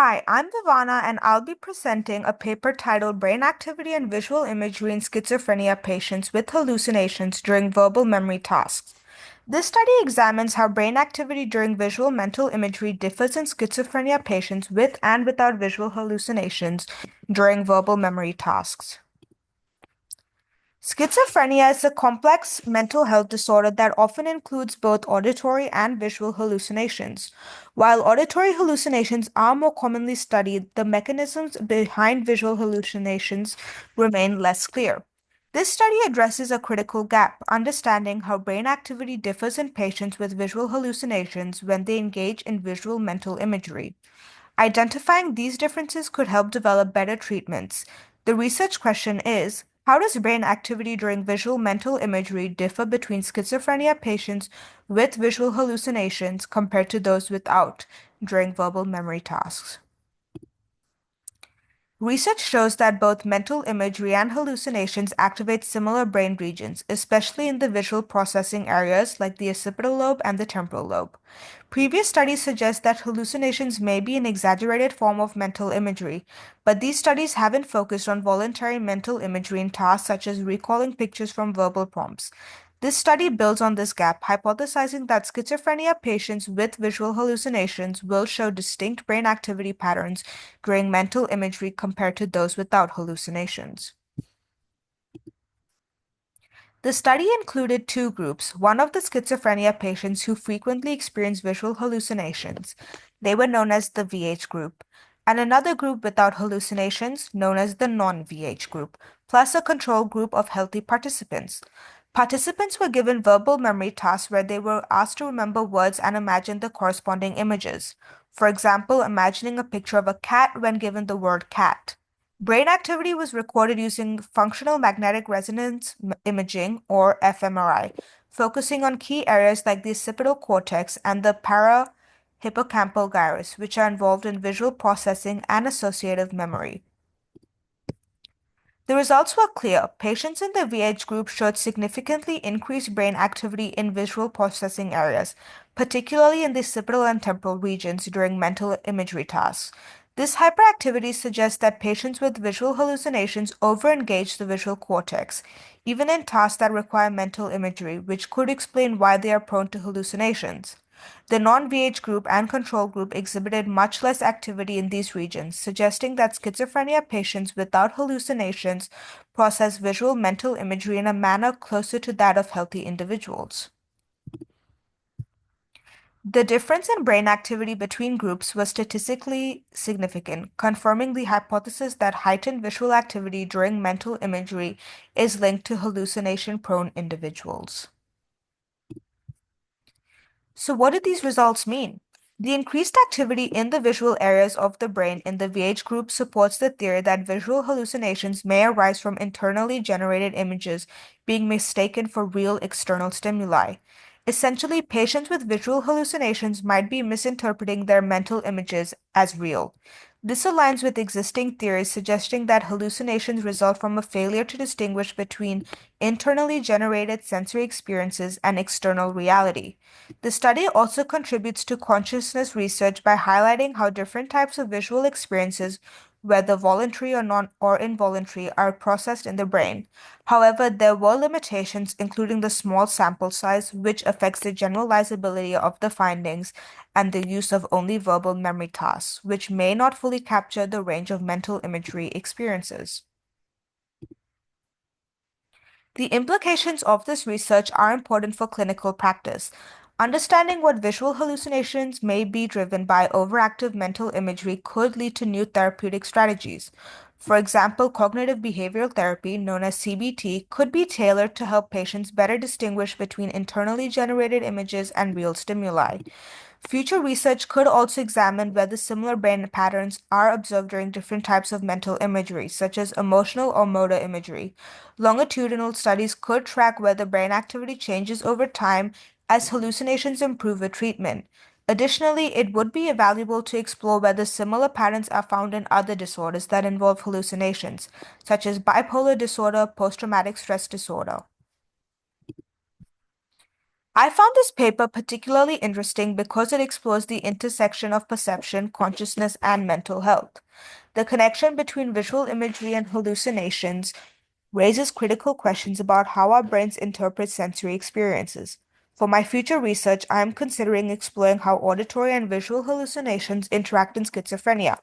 Hi, I'm Vivana, and I'll be presenting a paper titled Brain Activity and Visual Imagery in Schizophrenia Patients with Hallucinations During Verbal Memory Tasks. This study examines how brain activity during visual mental imagery differs in schizophrenia patients with and without visual hallucinations during verbal memory tasks. Schizophrenia is a complex mental health disorder that often includes both auditory and visual hallucinations. While auditory hallucinations are more commonly studied, the mechanisms behind visual hallucinations remain less clear. This study addresses a critical gap, understanding how brain activity differs in patients with visual hallucinations when they engage in visual mental imagery. Identifying these differences could help develop better treatments. The research question is, how does brain activity during visual mental imagery differ between schizophrenia patients with visual hallucinations compared to those without during verbal memory tasks? Research shows that both mental imagery and hallucinations activate similar brain regions, especially in the visual processing areas like the occipital lobe and the temporal lobe. Previous studies suggest that hallucinations may be an exaggerated form of mental imagery, but these studies haven't focused on voluntary mental imagery in tasks such as recalling pictures from verbal prompts. This study builds on this gap, hypothesizing that schizophrenia patients with visual hallucinations will show distinct brain activity patterns during mental imagery compared to those without hallucinations. The study included two groups, one of the schizophrenia patients who frequently experience visual hallucinations. They were known as the VH group, and another group without hallucinations, known as the non-VH group, plus a control group of healthy participants. Participants were given verbal memory tasks where they were asked to remember words and imagine the corresponding images. For example, imagining a picture of a cat when given the word cat. Brain activity was recorded using functional magnetic resonance imaging, or fMRI, focusing on key areas like the occipital cortex and the parahippocampal gyrus, which are involved in visual processing and associative memory. The results were clear. Patients in the VH group showed significantly increased brain activity in visual processing areas, particularly in the occipital and temporal regions during mental imagery tasks. This hyperactivity suggests that patients with visual hallucinations overengage the visual cortex, even in tasks that require mental imagery, which could explain why they are prone to hallucinations. The non-VH group and control group exhibited much less activity in these regions, suggesting that schizophrenia patients without hallucinations process visual mental imagery in a manner closer to that of healthy individuals. The difference in brain activity between groups was statistically significant, confirming the hypothesis that heightened visual activity during mental imagery is linked to hallucination-prone individuals. So, what do these results mean? The increased activity in the visual areas of the brain in the VH group supports the theory that visual hallucinations may arise from internally generated images being mistaken for real external stimuli. Essentially, patients with visual hallucinations might be misinterpreting their mental images as real. This aligns with existing theories suggesting that hallucinations result from a failure to distinguish between internally generated sensory experiences and external reality. The study also contributes to consciousness research by highlighting how different types of visual experiences, whether voluntary or non or involuntary, are processed in the brain. However, there were limitations, including the small sample size, which affects the generalizability of the findings, and the use of only verbal memory tasks, which may not fully capture the range of mental imagery experiences. The implications of this research are important for clinical practice. Understanding what visual hallucinations may be driven by overactive mental imagery could lead to new therapeutic strategies. For example, cognitive behavioral therapy, known as CBT, could be tailored to help patients better distinguish between internally generated images and real stimuli. Future research could also examine whether similar brain patterns are observed during different types of mental imagery, such as emotional or motor imagery. Longitudinal studies could track whether brain activity changes over time as hallucinations improve with treatment. Additionally, it would be valuable to explore whether similar patterns are found in other disorders that involve hallucinations, such as bipolar disorder, post-traumatic stress disorder. I found this paper particularly interesting because it explores the intersection of perception, consciousness, and mental health. The connection between visual imagery and hallucinations raises critical questions about how our brains interpret sensory experiences. For my future research, I am considering exploring how auditory and visual hallucinations interact in schizophrenia.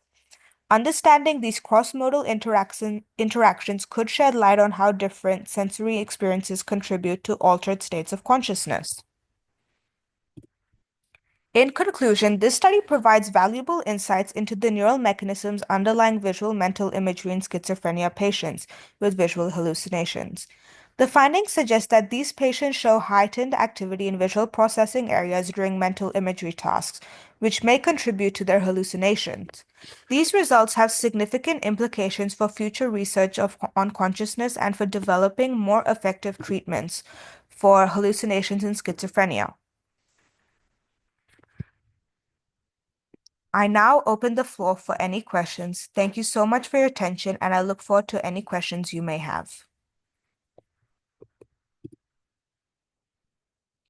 Understanding these cross-modal interactions could shed light on how different sensory experiences contribute to altered states of consciousness. In conclusion, this study provides valuable insights into the neural mechanisms underlying visual mental imagery in schizophrenia patients with visual hallucinations. The findings suggest that these patients show heightened activity in visual processing areas during mental imagery tasks, which may contribute to their hallucinations. These results have significant implications for future research on consciousness and for developing more effective treatments for hallucinations in schizophrenia. I now open the floor for any questions. Thank you so much for your attention, and I look forward to any questions you may have.